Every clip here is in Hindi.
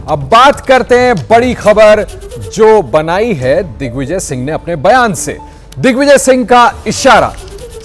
अब बात करते हैं बड़ी खबर जो बनाई है दिग्विजय सिंह ने अपने बयान से। दिग्विजय सिंह का इशारा,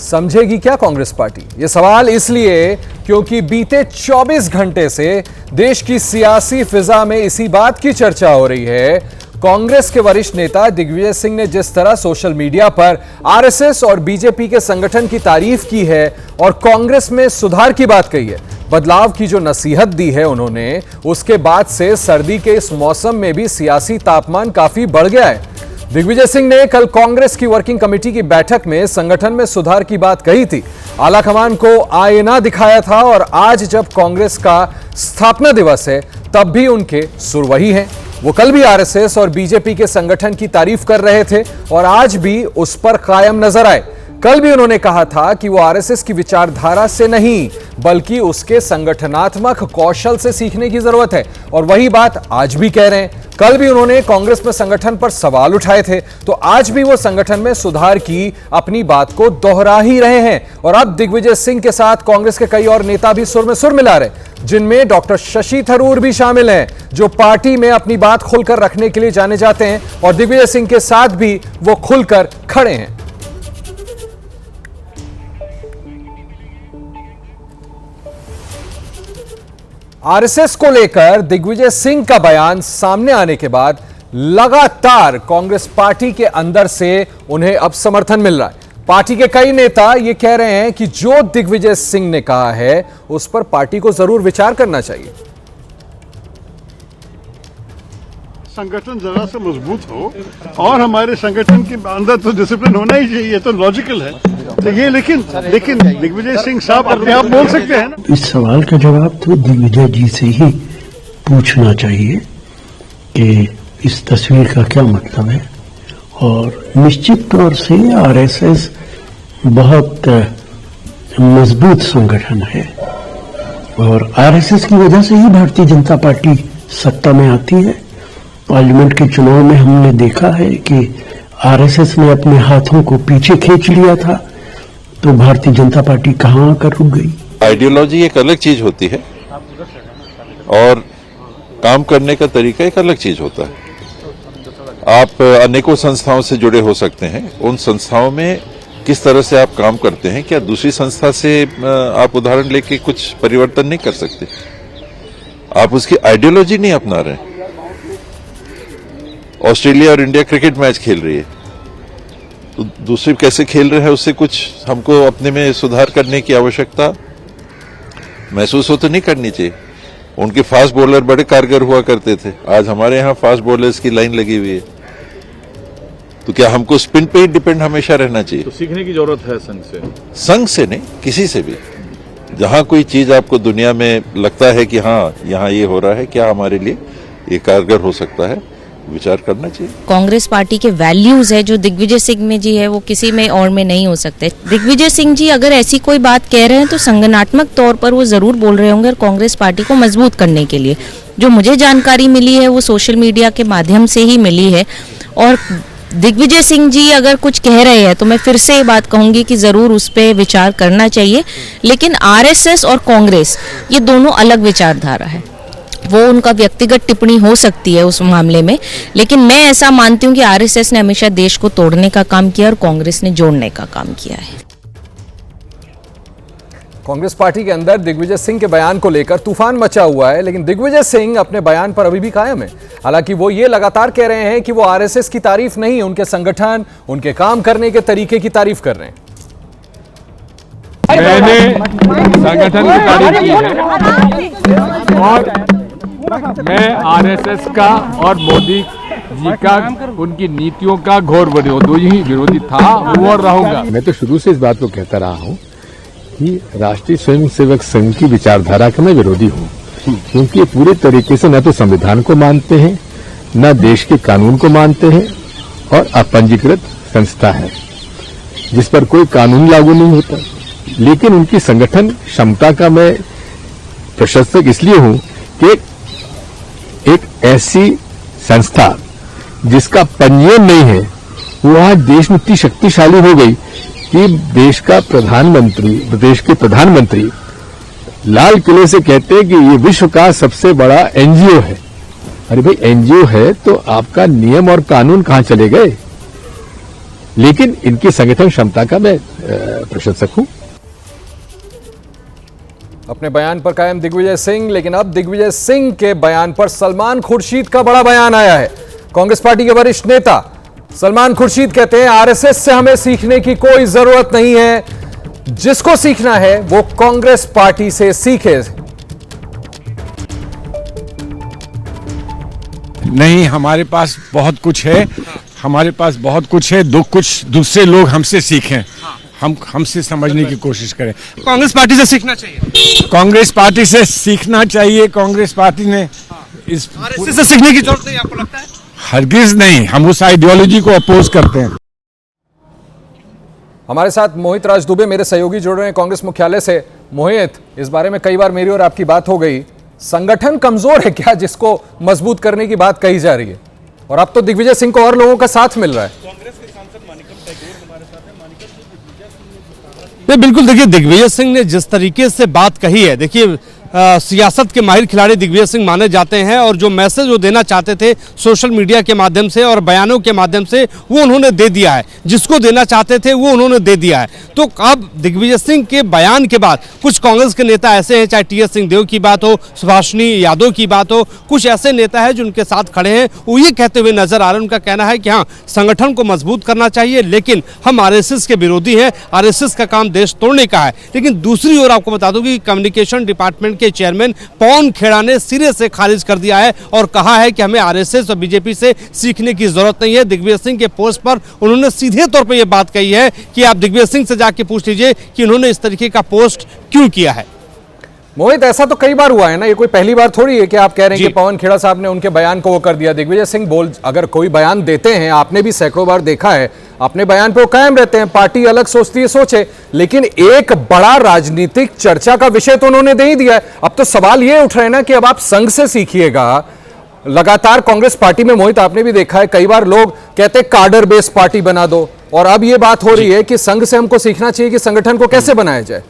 समझेगी क्या कांग्रेस पार्टी? यह सवाल इसलिए क्योंकि बीते 24 घंटे से देश की सियासी फिजा में इसी बात की चर्चा हो रही है। कांग्रेस के वरिष्ठ नेता दिग्विजय सिंह ने जिस तरह सोशल मीडिया पर आरएसएस और बीजेपी के संगठन की तारीफ की है और कांग्रेस में सुधार की बात कही है, बदलाव की जो नसीहत दी है उन्होंने, उसके बाद से सर्दी के इस मौसम में भी सियासी तापमान काफी बढ़ गया है। दिग्विजय सिंह ने कल कांग्रेस की वर्किंग कमेटी की बैठक में संगठन में सुधार की बात कही थी, आलाकमान को आईना दिखाया था और आज जब कांग्रेस का स्थापना दिवस है तब भी उनके सुर वही हैं। वो कल भी आरएसएस और बीजेपी के संगठन की तारीफ कर रहे थे और आज भी उस पर कायम नजर आए। कल भी उन्होंने कहा था कि वो आरएसएस की विचारधारा से नहीं बल्कि उसके संगठनात्मक कौशल से सीखने की जरूरत है और वही बात आज भी कह रहे हैं। कल भी उन्होंने कांग्रेस में संगठन पर सवाल उठाए थे तो आज भी वो संगठन में सुधार की अपनी बात को दोहरा ही रहे हैं। और अब दिग्विजय सिंह के साथ कांग्रेस के कई और नेता भी सुर में सुर मिला रहे, जिनमें डॉक्टर शशि थरूर भी शामिल हैं, जो पार्टी में अपनी बात खुलकर रखने के लिए जाने जाते हैं और दिग्विजय सिंह के साथ भी वो खुलकर खड़े हैं। आरएसएस को लेकर दिग्विजय सिंह का बयान सामने आने के बाद लगातार कांग्रेस पार्टी के अंदर से उन्हें अब समर्थन मिल रहा है। पार्टी के कई नेता ये कह रहे हैं कि जो दिग्विजय सिंह ने कहा है उस पर पार्टी को जरूर विचार करना चाहिए। संगठन जरा से मजबूत हो और हमारे संगठन के अंदर तो डिसिप्लिन होना ही चाहिए, तो लॉजिकल है। तो ये लेकिन दिग्विजय सिंह साहब अपने आप बोल सकते हैं ना। इस सवाल का जवाब तो दिग्विजय जी से ही पूछना चाहिए कि इस तस्वीर का क्या मतलब है। और निश्चित तौर से आरएसएस बहुत मजबूत संगठन है और आरएसएस की वजह से ही भारतीय जनता पार्टी सत्ता में आती है। पार्लियामेंट के चुनाव में हमने देखा है कि आरएसएस ने अपने हाथों को पीछे खींच लिया था तो भारतीय जनता पार्टी कहां आकर रुक गई। आइडियोलॉजी एक अलग चीज होती है और काम करने का तरीका एक अलग चीज होता है। आप अनेकों संस्थाओं से जुड़े हो सकते हैं, उन संस्थाओं में किस तरह से आप काम करते हैं, क्या दूसरी संस्था से आप उदाहरण लेके कुछ परिवर्तन नहीं कर सकते? आप उसकी आइडियोलॉजी नहीं अपना रहे हैं। ऑस्ट्रेलिया और इंडिया क्रिकेट मैच खेल रही है तो दूसरी कैसे खेल रहे हैं उससे कुछ हमको अपने में सुधार करने की आवश्यकता महसूस हो तो नहीं करनी चाहिए। उनके फास्ट बॉलर बड़े कारगर हुआ करते थे, आज हमारे यहाँ फास्ट बॉलर्स की लाइन लगी हुई है। तो क्या हमको स्पिन पे ही डिपेंड हमेशा रहना चाहिए? तो सीखने की जरूरत है संघ से नहीं, किसी से भी। जहां कोई चीज आपको दुनिया में लगता है कि हाँ यहाँ ये हो रहा है, क्या हमारे लिए ये कारगर हो सकता है, विचार करना चाहिए। कांग्रेस पार्टी के वैल्यूज है जो दिग्विजय सिंह में जी है वो किसी में और में नहीं हो सकते। दिग्विजय सिंह जी अगर ऐसी कोई बात कह रहे हैं तो संगठनात्मक तौर पर वो जरूर बोल रहे होंगे और कांग्रेस पार्टी को मजबूत करने के लिए। जो मुझे जानकारी मिली है वो सोशल मीडिया के माध्यम से ही मिली है और दिग्विजय सिंह जी अगर कुछ कह रहे हैं तो मैं फिर से ये बात कहूंगी कि जरूर उस पर विचार करना चाहिए। लेकिन आरएसएस और कांग्रेस ये दोनों अलग विचारधारा है, वो उनका व्यक्तिगत टिप्पणी हो सकती है उस मामले में, लेकिन मैं ऐसा मानती हूं कि आरएसएस ने हमेशा देश को तोड़ने का काम किया और कांग्रेस ने जोड़ने का काम किया है। कांग्रेस पार्टी के अंदर दिग्विजय सिंह के बयान को लेकर तूफान मचा हुआ है, लेकिन दिग्विजय सिंह अपने बयान पर अभी भी कायम है। हालांकि वो ये लगातार कह रहे हैं कि वो आरएसएस की तारीफ नहीं, उनके संगठन, उनके काम करने के तरीके की तारीफ कर रहे हैं। मैंने संगठन की तारीफ की है और मैं आरएसएस का और मोदी जी का, उनकी नीतियों का घोर विरोधी था, हूं और रहूंगा। मैं तो शुरू से इस बात को कहता रहा हूं कि राष्ट्रीय स्वयंसेवक संघ की विचारधारा का मैं विरोधी हूं, क्योंकि ये पूरे तरीके से न तो संविधान को मानते हैं, न देश के कानून को मानते हैं और अपंजीकृत संस्था है जिस पर कोई कानून लागू नहीं होता। लेकिन उनकी संगठन क्षमता का मैं प्रशंसक इसलिए हूं कि एक ऐसी संस्था जिसका पंजीयन नहीं है वो आज देश में इतनी शक्तिशाली हो गई कि देश के प्रधानमंत्री लाल किले से कहते हैं कि ये विश्व का सबसे बड़ा एनजीओ है अरे भाई एनजीओ है तो आपका नियम और कानून कहां चले गए? लेकिन इनकी संगठन क्षमता का मैं प्रशंसक हूं। अपने बयान पर कायम दिग्विजय सिंह, लेकिन अब दिग्विजय सिंह के बयान पर सलमान खुर्शीद का बड़ा बयान आया है। कांग्रेस पार्टी के वरिष्ठ नेता सलमान खुर्शीद कहते हैं आरएसएस से हमें सीखने की कोई जरूरत नहीं है, जिसको सीखना है वो कांग्रेस पार्टी से सीखे। नहीं, हमारे पास बहुत कुछ है, हमारे पास बहुत कुछ है। कुछ दूसरे लोग हमसे सीखें, हमसे समझने की कोशिश करें। कांग्रेस पार्टी से सीखना चाहिए, कांग्रेस पार्टी से सीखना चाहिए। कांग्रेस पार्टी ने इस आरएसएस से सीखने की जरूरत नहीं, आपको लगता है? हरगिज नहीं, हम उस आइडियोलॉजी को अपोज करते हैं। हमारे साथ मोहित राज दुबे मेरे सहयोगी जुड़ रहे हैं कांग्रेस मुख्यालय से। मोहित, इस बारे में कई बार मेरी और आपकी बात हो गई, संगठन कमजोर है क्या जिसको मजबूत करने की बात कही जा रही है? और अब तो दिग्विजय सिंह को और लोगों का साथ मिल रहा है। बिल्कुल, देखिए दिग्विजय सिंह ने जिस तरीके से बात कही है, देखिए सियासत के माहिर खिलाड़ी दिग्विजय सिंह माने जाते हैं और जो मैसेज वो देना चाहते थे सोशल मीडिया के माध्यम से और बयानों के माध्यम से वो उन्होंने दे दिया है, जिसको देना चाहते थे वो उन्होंने दे दिया है। तो अब दिग्विजय सिंह के बयान के बाद कुछ कांग्रेस के नेता ऐसे हैं, चाहे टीएस सिंहदेव की बात हो, सुभाषिनी यादव की बात हो, कुछ ऐसे नेता हैं जिनके साथ खड़े हैं, वो ये कहते हुए नजर आ रहे हैं। उनका कहना है कि हाँ, संगठन को मजबूत करना चाहिए, लेकिन हम आरएसएस के विरोधी हैं, आरएसएस का काम देश तोड़ने का है। लेकिन दूसरी ओर आपको बता दूं कि कम्युनिकेशन डिपार्टमेंट के चेयरमैन पवन खेड़ा ने सिरे से खारिज कर दिया है और कहा है कि हमें आरएसएस और बीजेपी से सीखने की जरूरत नहीं है। दिग्विजय सिंह के पोस्ट पर उन्होंने सीधे तौर पर यह बात कही है कि आप दिग्विजय सिंह से जाके पूछ लीजिए कि उन्होंने इस तरीके का पोस्ट क्यों किया है। मोहित, ऐसा तो कई बार हुआ है ना, ये कोई पहली बार थोड़ी है कि आप कह रहे हैं कि पवन खेड़ा साहब ने उनके बयान को वो कर दिया। दिग्विजय सिंह अगर कोई बयान देते हैं, आपने भी सैकड़ों बार देखा है, अपने बयान पे वो कायम रहते हैं, पार्टी अलग सोचती है सोचे, लेकिन एक बड़ा राजनीतिक चर्चा का विषय तो उन्होंने दे ही दिया है। अब तो सवाल ये उठ रहे हैं ना कि अब आप संघ से सीखिएगा। लगातार कांग्रेस पार्टी में, मोहित आपने भी देखा है, कई बार लोग कहते हैं कार्डर बेस्ड पार्टी बना दो, और अब ये बात हो रही है कि संघ से हमको सीखना चाहिए कि संगठन को कैसे बनाया जाए।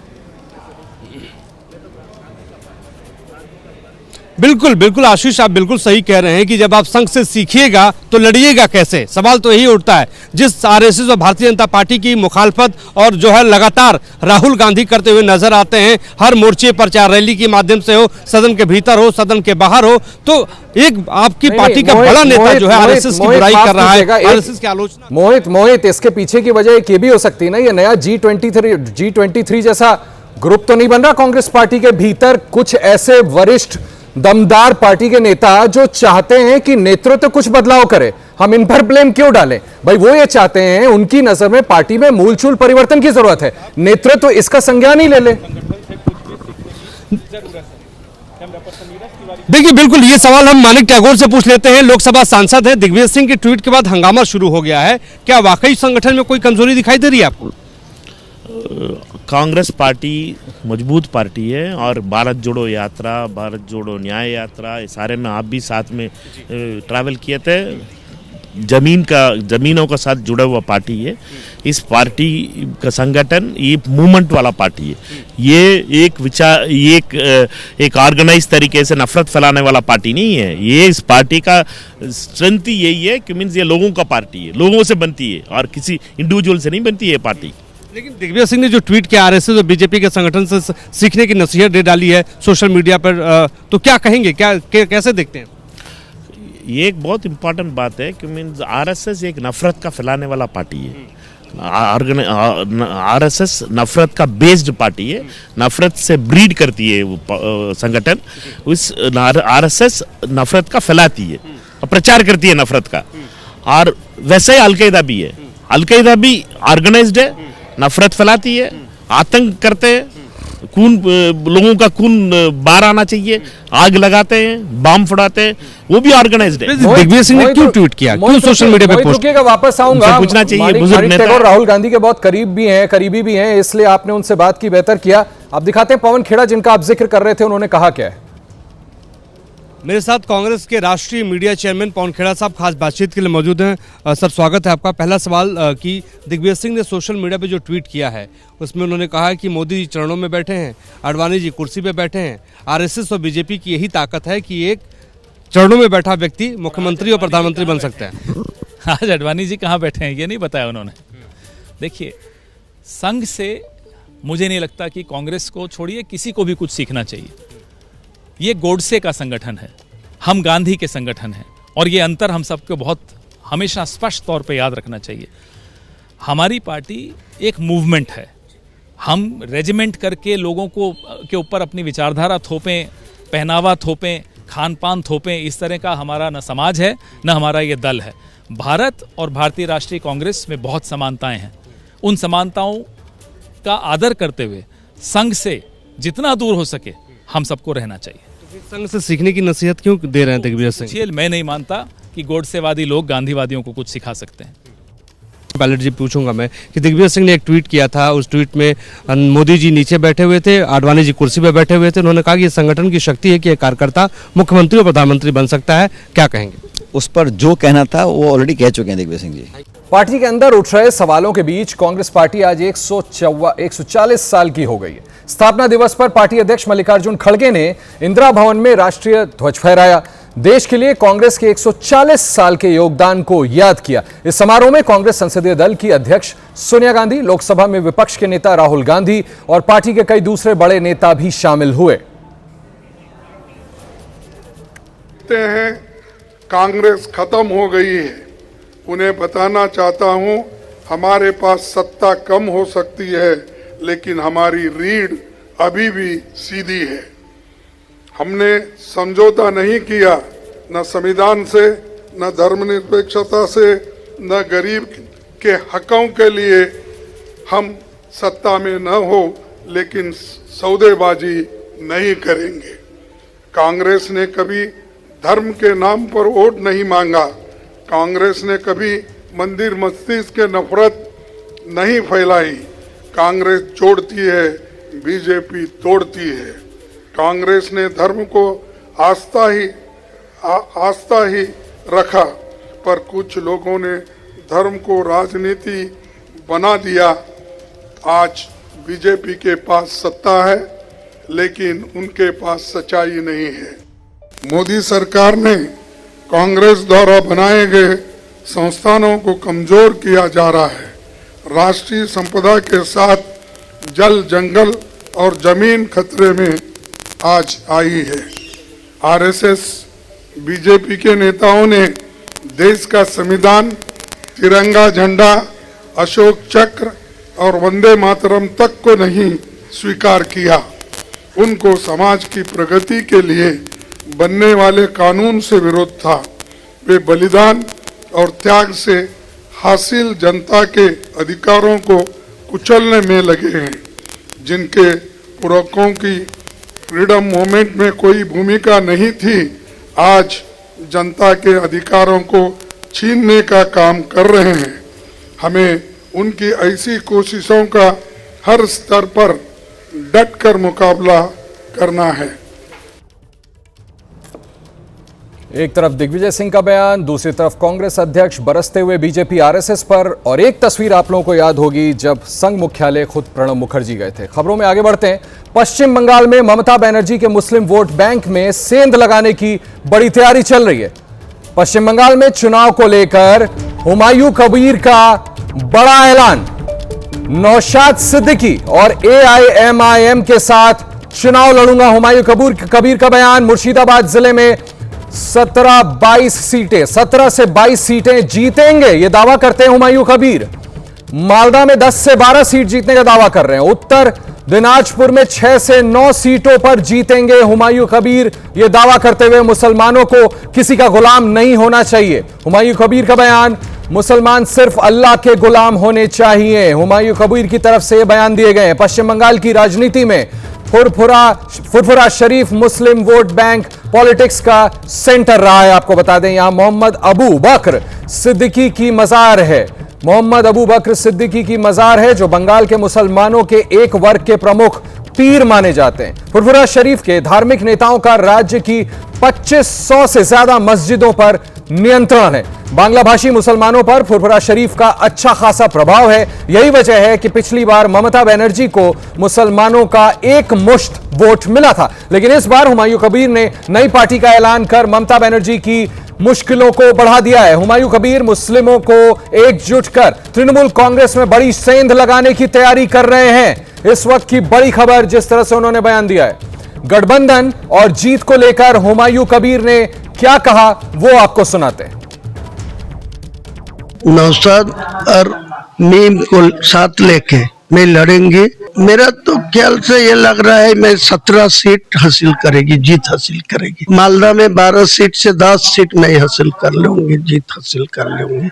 बिल्कुल बिल्कुल आशीष, आप बिल्कुल सही कह रहे हैं कि जब आप संघ से सीखिएगा तो लड़िएगा कैसे, सवाल तो यही उठता है। जिस आरएसएस और भारतीय जनता पार्टी की मुखालफत और जो है लगातार राहुल गांधी करते हुए नजर आते हैं, हर मोर्चे पर, चाहे रैली के माध्यम से हो, सदन के भीतर हो, सदन के बाहर हो, तो एक आपकी पार्टी का बड़ा नेता जो है आरएसएस की बुराई कर रहा है, आरएसएस की आलोचना। मोहित, इसके पीछे की वजह एक ये भी हो सकती है ना, ये नया G23 जैसा ग्रुप तो नहीं बन रहा कांग्रेस पार्टी के भीतर? कुछ ऐसे वरिष्ठ दमदार पार्टी के नेता जो चाहते हैं कि नेतृत्व कुछ बदलाव करे, हम इन पर ब्लेम क्यों डालें? भाई वो ये चाहते हैं, उनकी नजर में पार्टी में मूलचूल परिवर्तन की जरूरत है, नेतृत्व इसका संज्ञान ही ले ले। देखिए बिल्कुल, ये सवाल हम मानिक टैगोर से पूछ लेते हैं, लोकसभा सांसद हैं। दिग्विजय सिंह के ट्वीट के बाद हंगामा शुरू हो गया है, क्या वाकई संगठन में कोई कमजोरी दिखाई दे रही है आपको? कांग्रेस पार्टी मजबूत पार्टी है और भारत जोड़ो यात्रा, भारत जोड़ो न्याय यात्रा, इस सारे में आप भी साथ में ट्रैवल किए थे। जमीनों का साथ जुड़ा हुआ पार्टी है। इस पार्टी का संगठन ये मूवमेंट वाला पार्टी है। ये एक ऑर्गेनाइज तरीके से नफरत फैलाने वाला पार्टी नहीं है। ये इस पार्टी का स्ट्रेंथ यही है कि मीन्स ये लोगों का पार्टी है, लोगों से बनती है और किसी इंडिविजुअल से नहीं बनती है पार्टी। लेकिन दिग्विजय सिंह ने जो ट्वीट किया, आरएसएस और बीजेपी के संगठन से सीखने की नसीहत दे डाली है सोशल मीडिया पर, तो क्या कहेंगे, कैसे देखते हैं? ये एक बहुत इंपॉर्टेंट बात है कि मीन्स आरएसएस एक नफरत का फैलाने वाला पार्टी है। आरएसएस नफरत का बेस्ड पार्टी है, नफरत से ब्रीड करती है वो संगठन। उस आरएसएस नफरत का फैलाती है और प्रचार करती है नफरत का। और वैसे ही अलकायदा भी है, अलकायदा भी ऑर्गेनाइज्ड है, नफरत फैलाती है, आतंक करते हैं, लोगों का खून बाहर आना चाहिए, आग लगाते हैं, बम फोड़ाते हैं, वो भी ऑर्गेनाइज्ड है। दिग्विजय सिंह ने क्यों ट्वीट किया, क्यों सोशल मीडिया पे पोस्ट किया? वापस आऊंगा, पूछना चाहिए। बुजुर्ग नेता राहुल गांधी के बहुत करीबी भी हैं, इसलिए आपने उनसे बात की, बेहतर किया। आप दिखाते हैं पवन खेड़ा जिनका आप जिक्र कर रहे थे, उन्होंने कहा क्या है। मेरे साथ कांग्रेस के राष्ट्रीय मीडिया चेयरमैन पवन खेड़ा साहब खास बातचीत के लिए मौजूद हैं। सर, स्वागत है आपका। पहला सवाल कि दिग्विजय सिंह ने सोशल मीडिया पे जो ट्वीट किया है उसमें उन्होंने कहा है कि मोदी जी चरणों में बैठे हैं, आडवाणी जी कुर्सी पे बैठे हैं, आरएसएस और बीजेपी की यही ताकत है कि एक चरणों में बैठा व्यक्ति मुख्यमंत्री और प्रधानमंत्री बन सकता है? आज अडवाणी जी कहाँ बैठे हैं ये नहीं बताया उन्होंने। देखिए, संघ से मुझे नहीं लगता कि कांग्रेस को छोड़िए किसी को भी कुछ सीखना चाहिए। ये गोडसे का संगठन है, हम गांधी के संगठन हैं, और ये अंतर हम सबको बहुत हमेशा स्पष्ट तौर पे याद रखना चाहिए। हमारी पार्टी एक मूवमेंट है, हम रेजिमेंट करके लोगों को के ऊपर अपनी विचारधारा थोपें, पहनावा थोपें, खान पान थोपें, इस तरह का हमारा न समाज है न हमारा ये दल है। भारत और भारतीय राष्ट्रीय कांग्रेस में बहुत समानताएं हैं, उन समानताओं का आदर करते हुए संघ से जितना दूर हो सके हम सबको रहना चाहिए। संघ से सीखने की नसीहत क्यों दे रहे हैं दिग्विजय सिंह? मैं नहीं मानता कि गोडसेवादी लोग गांधीवादियों को कुछ सिखा सकते हैं। पायलट जी पूछूंगा मैं कि दिग्विजय सिंह ने एक ट्वीट किया था, उस ट्वीट में मोदी जी नीचे बैठे हुए थे, आडवाणी जी कुर्सी पर बैठे हुए थे। उन्होंने कहा कि ये संगठन की शक्ति है कि एक कार्यकर्ता मुख्यमंत्री और प्रधानमंत्री बन सकता है, क्या कहेंगे? उस पर जो कहना था वो ऑलरेडी कह चुके हैं दिग्विजय सिंह जी। पार्टी के अंदर उठ रहे सवालों के बीच कांग्रेस पार्टी आज 140 साल की हो गई है। स्थापना दिवस पर पार्टी अध्यक्ष मल्लिकार्जुन खड़गे ने इंदिरा भवन में राष्ट्रीय ध्वज फहराया, देश के लिए कांग्रेस के 140 साल के योगदान को याद किया। इस समारोह में कांग्रेस संसदीय दल की अध्यक्ष सोनिया गांधी, लोकसभा में विपक्ष के नेता राहुल गांधी और पार्टी के कई दूसरे बड़े नेता भी शामिल हुए। कांग्रेस खत्म हो गई है, उन्हें बताना चाहता हूं, हमारे पास सत्ता कम हो सकती है लेकिन हमारी रीढ़ अभी भी सीधी है। हमने समझौता नहीं किया, न संविधान से, न धर्मनिरपेक्षता से, न गरीब के हकों के लिए। हम सत्ता में न हो लेकिन सौदेबाजी नहीं करेंगे। कांग्रेस ने कभी धर्म के नाम पर वोट नहीं मांगा, कांग्रेस ने कभी मंदिर मस्जिद के नफरत नहीं फैलाई। कांग्रेस जोड़ती है, बीजेपी तोड़ती है। कांग्रेस ने धर्म को आस्था ही रखा, पर कुछ लोगों ने धर्म को राजनीति बना दिया। आज बीजेपी के पास सत्ता है लेकिन उनके पास सच्चाई नहीं है। मोदी सरकार ने कांग्रेस द्वारा बनाए गए संस्थानों को कमजोर किया जा रहा है। राष्ट्रीय संपदा के साथ जल, जंगल और जमीन खतरे में आज आई है। आरएसएस, बीजेपी के नेताओं ने देश का संविधान, तिरंगा झंडा, अशोक चक्र और वंदे मातरम तक को नहीं स्वीकार किया। उनको समाज की प्रगति के लिए बनने वाले कानून से विरोध था। वे बलिदान और त्याग से हासिल जनता के अधिकारों को कुचलने में लगे हैं। जिनके पूर्वकों की फ्रीडम मूवमेंट में कोई भूमिका नहीं थी, आज जनता के अधिकारों को छीनने का काम कर रहे हैं। हमें उनकी ऐसी कोशिशों का हर स्तर पर डटकर मुकाबला करना है। एक तरफ दिग्विजय सिंह का बयान, दूसरी तरफ कांग्रेस अध्यक्ष बरसते हुए बीजेपी आरएसएस पर, और एक तस्वीर आप लोगों को याद होगी जब संघ मुख्यालय खुद प्रणब मुखर्जी गए थे। खबरों में आगे बढ़ते हैं। पश्चिम बंगाल में ममता बनर्जी के मुस्लिम वोट बैंक में सेंध लगाने की बड़ी तैयारी चल रही है। पश्चिम बंगाल में चुनाव को लेकर हुमायूं कबीर का बड़ा ऐलान। नौशाद सिद्दीकी और एआईएमआईएम के साथ चुनाव लड़ूंगा, हुमायूं कबीर का बयान। मुर्शिदाबाद जिले में 17 से 22 सीटें जीतेंगे, यह दावा करते हैं हुमायूं कबीर। मालदा में 10 से 12 सीट जीतने का दावा कर रहे हैं। उत्तर दिनाजपुर में 6 से 9 सीटों पर जीतेंगे हुमायूं कबीर, यह दावा करते हुए मुसलमानों को किसी का गुलाम नहीं होना चाहिए। हुमायूं कबीर का बयान। मुसलमान सिर्फ अल्लाह के गुलाम होने चाहिए, हुमायूं कबीर की तरफ से यह बयान दिए गए हैं। पश्चिम बंगाल की राजनीति में फुरफुरा शरीफ मुस्लिम वोट बैंक पॉलिटिक्स का सेंटर रहा है। आपको बता दें, यहां मोहम्मद अबू बकर सिद्दीकी की मजार है। मोहम्मद अबू बकर सिद्दीकी की मजार है, जो बंगाल के मुसलमानों के एक वर्ग के प्रमुख पीर माने जाते हैं। फुरफुरा शरीफ के धार्मिक नेताओं का राज्य की 2500 से ज्यादा मस्जिदों पर नियंत्रण है। बांग्ला भाषी मुसलमानों पर फुरफुरा शरीफ का अच्छा खासा प्रभाव है। यही वजह है कि पिछली बार ममता बनर्जी को मुसलमानों का एक मुश्त वोट मिला था, लेकिन इस बार हुमायूं कबीर ने नई पार्टी का ऐलान कर ममता बनर्जी की मुश्किलों को बढ़ा दिया है। हुमायूं कबीर मुस्लिमों को एकजुट कर तृणमूल कांग्रेस में बड़ी सेंध लगाने की तैयारी कर रहे हैं। इस वक्त की बड़ी खबर, जिस तरह से उन्होंने बयान दिया है, गठबंधन और जीत को लेकर हुमायूं कबीर ने क्या कहा वो आपको सुनाते हैं। नौशाद और मीम को साथ लेके मैं लड़ेंगे। मेरा तो ख्याल से ये लग रहा है मैं 17 सीट हासिल करेगी, जीत हासिल करेगी। मालदा में 12 सीट से 10 सीट मैं हासिल कर लूंगी, जीत हासिल कर लूंगी।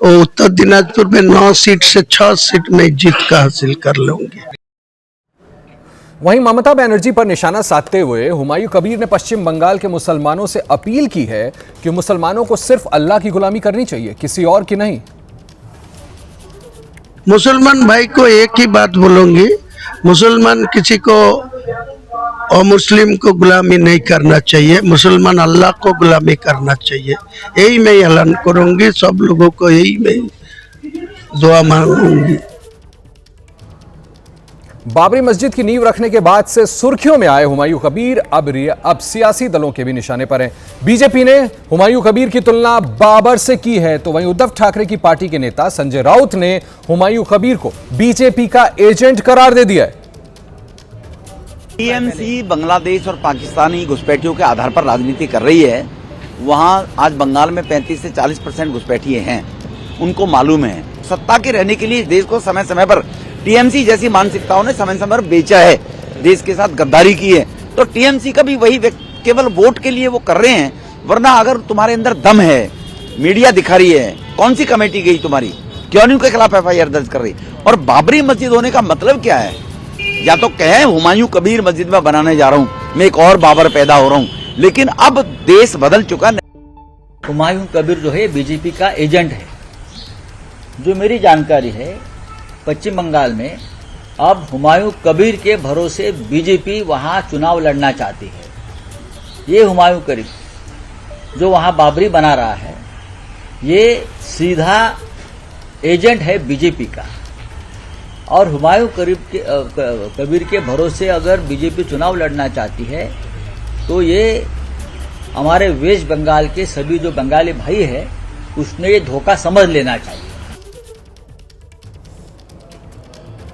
और उत्तर दिनाजपुर में 9 सीट से 6 सीट में जीत का हासिल कर लूंगी। वहीं ममता बनर्जी पर निशाना साधते हुए हुमायूं कबीर ने पश्चिम बंगाल के मुसलमानों से अपील की है कि मुसलमानों को सिर्फ अल्लाह की गुलामी करनी चाहिए, किसी और की नहीं। मुसलमान भाई को एक ही बात बोलूंगी, मुसलमान किसी को और मुस्लिम को गुलामी नहीं करना चाहिए, मुसलमान अल्लाह को गुलामी करना चाहिए। यही मैं ऐलान करूंगी, सब लोगों को यही मैं दुआ मांगूंगी। बाबरी मस्जिद की नींव रखने के बाद से सुर्खियों में आए हुमायूं कबीर अब सियासी दलों के भी निशाने पर हैं। बीजेपी ने हुमायूं कबीर की तुलना बाबर से की है, तो वहीं उद्धव ठाकरे की पार्टी के नेता संजय राउत ने हुमायूं कबीर को बीजेपी का एजेंट करार दे दिया है। टीएमसी बांग्लादेश और पाकिस्तानी घुसपैठियों के आधार पर राजनीति कर रही है। वहां आज बंगाल में 35 से 40% घुसपैठिए हैं, उनको मालूम है। सत्ता के रहने के लिए देश को समय समय पर टीएमसी जैसी मानसिकताओं ने समय समय पर बेचा है, देश के साथ गद्दारी की है। तो टीएमसी का भी वही केवल वोट के लिए वो कर रहे हैं, वरना अगर तुम्हारे अंदर दम है, मीडिया दिखा रही है, कौन सी कमेटी गई तुम्हारी, क्यों नहीं उनके खिलाफ एफआईआर दर्ज कर रही। और बाबरी मस्जिद होने का मतलब क्या है? या तो कहें हुमायूं कबीर मस्जिद में बनाने जा रहा हूं, मैं एक और बाबर पैदा हो रहा हूं, लेकिन अब देश बदल चुका। हुमायूं कबीर जो है बीजेपी का एजेंट है। जो मेरी जानकारी है, पश्चिम बंगाल में अब हुमायूं कबीर के भरोसे बीजेपी वहां चुनाव लड़ना चाहती है। ये हुमायूं कबीर जो वहां बाबरी बना रहा है, ये सीधा एजेंट है बीजेपी का। और हुमायूं कबीर के भरोसे अगर बीजेपी चुनाव लड़ना चाहती है, तो ये हमारे वेस्ट बंगाल के सभी जो बंगाली भाई है, उसने ये धोखा समझ लेना चाहिए।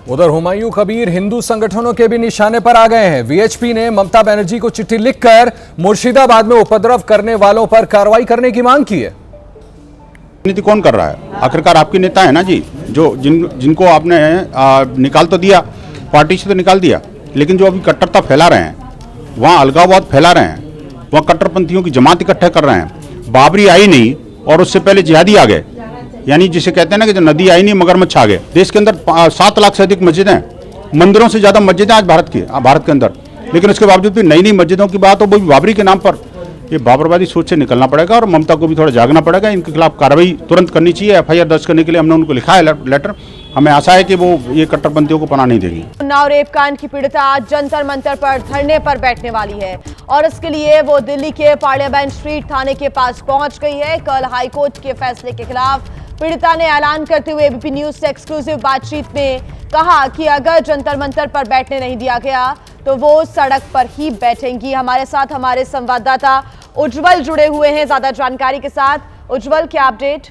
उधर हुमायूं कबीर हिंदू संगठनों के भी निशाने पर आ गए हैं। वीएचपी ने ममता बनर्जी को चिट्ठी लिखकर मुर्शिदाबाद में उपद्रव करने वालों पर कार्रवाई करने की मांग की है। राजनीति कौन कर रहा है? आखिरकार आपके नेता है ना जी, जो जिनको आपने निकाल तो दिया, पार्टी से तो निकाल दिया, लेकिन जो अभी कट्टरता फैला रहे हैं, वहाँ अलगाववाद फैला रहे हैं, वहाँ कट्टरपंथियों की जमात इकट्ठे कर रहे हैं। बाबरी आई नहीं और उससे पहले जिहादी आ गए, यानी जिसे कहते हैं ना कि जो नदी आई नहीं मगरमच्छ आ गए। देश के अंदर 7 लाख से अधिक मस्जिदें हैं, मंदिरों से ज्यादा मस्जिदें आज भारत के अंदर, लेकिन उसके बावजूद भी नई नई मस्जिदों की बात हो, वो भी बाबरी के नाम पर। ये बाबरवादी सोच से निकलना पड़ेगा और ममता को भी थोड़ा जागना पड़ेगा। इनके खिलाफ कार्रवाई तुरंत करनी चाहिए। एफआईआर दर्ज करने के लिए हमने उनको लिखा है लेटर। हमें आशा है कि वो ये कट्टरपंथियों को पनाह नहीं देगी। उन्नाव रेप कांड की पीड़िता आज जंतर मंतर पर धरने पर बैठने वाली है और इसके लिए वो दिल्ली के पार्लियामेंट स्ट्रीट थाने के पास पहुंच गई है। कल हाईकोर्ट के फैसले के खिलाफ पीड़िता ने ऐलान करते हुए एबीपी न्यूज से एक्सक्लूसिव बातचीत में कहा कि अगर जंतर मंतर पर बैठने नहीं दिया गया तो वो सड़क पर ही बैठेंगी। हमारे साथ हमारे संवाददाता उज्जवल जुड़े हुए हैं ज्यादा जानकारी के साथ। उज्जवल, क्या अपडेट?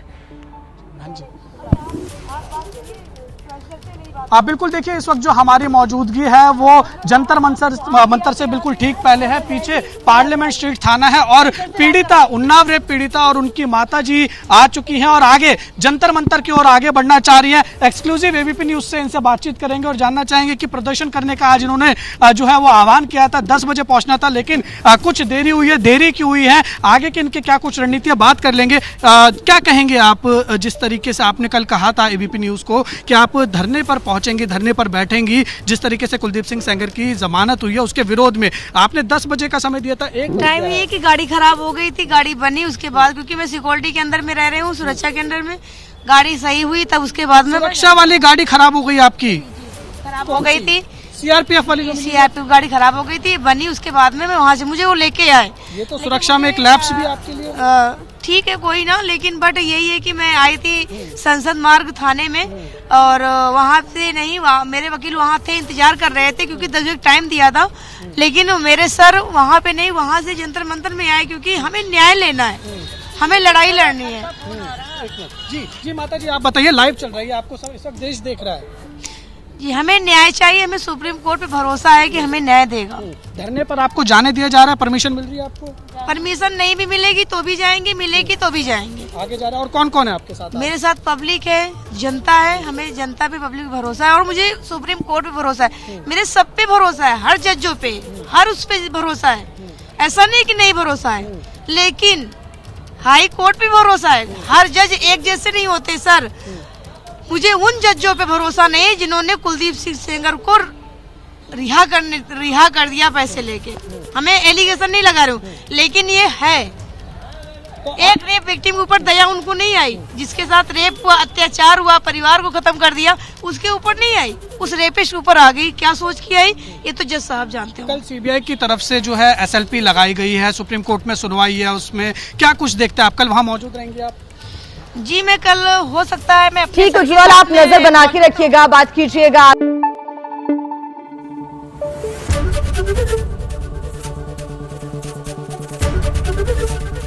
बिल्कुल, देखिए इस वक्त जो हमारी मौजूदगी है वो जंतर मंतर से बिल्कुल ठीक पहले है। पीछे पार्लियामेंट स्ट्रीट थाना है और पीड़िता, उन्नाव रेप पीड़िता और उनकी माता जी आ चुकी हैं और आगे जंतर मंतर की ओर आगे बढ़ना चाह रही हैं। एक्सक्लूसिव एबीपी न्यूज से इनसे बातचीत करेंगे और जानना चाहेंगे कि प्रदर्शन करने का आज इन्होंने जो है वो आह्वान किया था, 10 बजे पहुंचना था, लेकिन कुछ देरी हुई है। देरी क्यों हुई है, आगे के इनके क्या कुछ रणनीतियां, बात कर लेंगे। क्या कहेंगे आप, जिस तरीके से आपने कल कहा था एबीपी न्यूज को कि आप धरने पर पहुंचेंगी, धरने पर बैठेंगी, जिस तरीके से कुलदीप सिंह सेंगर की जमानत हुई है उसके विरोध में आपने 10 बजे का समय दिया था। एक टाइम ये कि गाड़ी खराब हो गई थी, गाड़ी बनी उसके बाद, क्योंकि मैं सिक्योरिटी के अंदर में रह रही हूँ, सुरक्षा के अंदर में, गाड़ी सही हुई तब उसके बाद में सुरक्षा वाली गाड़ी खराब हो गई आपकी, खराब हो गई थी। सीआरपीएफ वाली सीआरपीएफ गाड़ी खराब हो गई थी, बनी उसके बाद में मैं वहाँ से मुझे वो लेके आए। ये तो सुरक्षा में एक लैप्स भी आपके लिए। ठीक है कोई ना, लेकिन बट यही है कि मैं आई थी संसद मार्ग थाने में और वहाँ से नहीं, मेरे वकील वहाँ थे, इंतजार कर रहे थे क्योंकि 10 बजे टाइम दिया था, लेकिन मेरे सर वहाँ पे नहीं, वहाँ से जंतर मंतर में आए क्योंकि हमें न्याय लेना है, हमें लड़ाई लड़नी है। जी माता जी आप बताइए, लाइव चल रही है, आपको सब इस वक्त देश देख रहा है। जी हमें न्याय चाहिए, हमें सुप्रीम कोर्ट पे भरोसा है कि हमें न्याय देगा। धरने पर आपको जाने दिया जा रहा है, परमिशन मिल रही है आपको? परमिशन नहीं भी मिलेगी तो भी जाएंगे, मिलेगी तो भी जाएंगे। आगे जा रहा है। और कौन कौन है आपके साथ? मेरे साथ पब्लिक है, जनता है, हमें जनता पे पब्लिक पे भरोसा है और मुझे सुप्रीम कोर्ट पे भरोसा है, मेरे सब पे भरोसा है, हर जजों पे, हर उस पे भरोसा है। ऐसा नहीं कि नहीं भरोसा है, लेकिन हाई कोर्ट पे भरोसा है। हर जज एक जैसे नहीं होते सर, मुझे उन जजों पे भरोसा नहीं जिन्होंने कुलदीप सिंह सेंगर को रिहा कर दिया पैसे लेके। हमें एलिगेशन नहीं लगा रही हूँ, लेकिन ये है एक रेप विक्टिम के ऊपर दया उनको नहीं आई, जिसके साथ रेप हुआ, अत्याचार हुआ, परिवार को खत्म कर दिया, उसके ऊपर नहीं आई, उस रेपिस्ट ऊपर आ गई। क्या सोच की आई ये तो जज साहब जानते हैं। कल सीबीआई की तरफ से जो है एसएलपी लगाई गई है, सुप्रीम कोर्ट में सुनवाई है, उसमें क्या कुछ देखते हैं आप? कल वहाँ मौजूद रहेंगे आप? जी मैं कल हो सकता है मैं ठीक है उज्ज्वल, आप नजर बना के रखिएगा, बात कीजिएगा।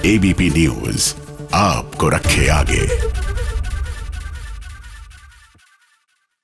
एबीपी न्यूज आपको रखे आगे।